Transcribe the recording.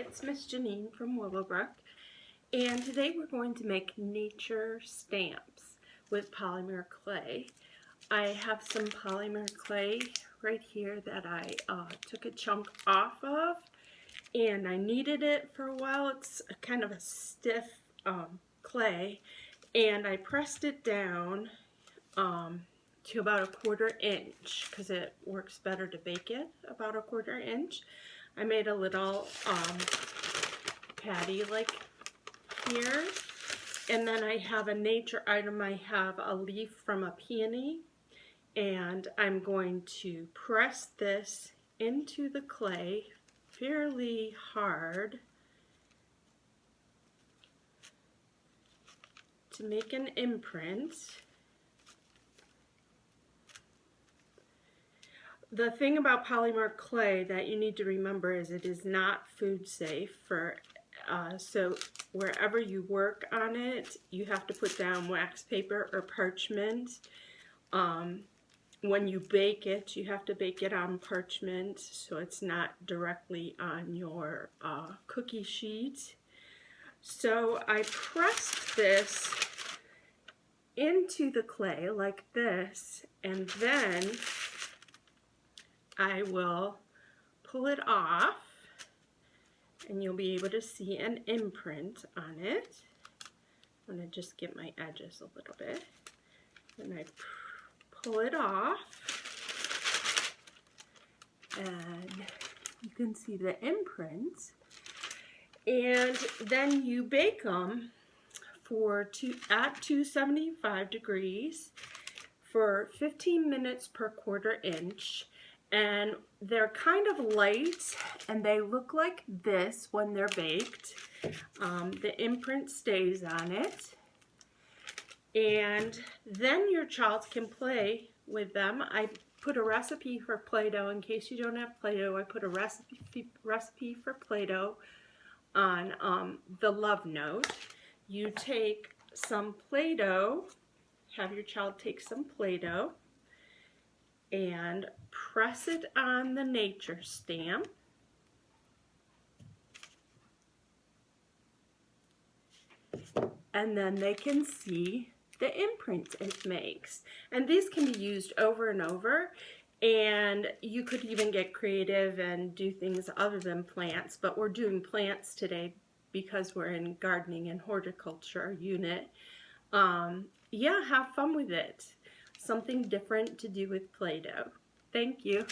it's Miss Jeannine from Willowbrook, and today we're going to make nature stamps with polymer clay. I have some polymer clay right here that I took a chunk off of, and I kneaded it for a while. It's kind of a stiff clay, and I pressed it down to about a 1/4 inch because it works better to bake it about a 1/4 inch. I made a little patty like here, and then I have a nature item. I have a leaf from a peony, and I'm going to press this into the clay fairly hard to make an imprint. The thing about polymer clay that you need to remember is it is not food safe so wherever you work on it, you have to put down wax paper or parchment. When you bake it, you have to bake it on parchment so it's not directly on your cookie sheet. So I pressed this into the clay like this, and then I will pull it off, and you'll be able to see an imprint on it. I'm going to just get my edges a little bit, and I pull it off, and you can see the imprint. And then you bake them at 275 degrees for 15 minutes per 1/4 inch. And they're kind of light, and they look like this when they're baked. The imprint stays on it, and then your child can play with them. I put a recipe for Play-Doh. In case you don't have Play-Doh, I put a recipe for Play-Doh on the love note. You take some Play-Doh, have your child take some Play-Doh, and press it on the nature stamp. And then they can see the imprint it makes. And these can be used over and over, and you could even get creative and do things other than plants, but we're doing plants today because we're in gardening and horticulture unit. Yeah, have fun with it. Something different to do with Play-Doh. Thank you.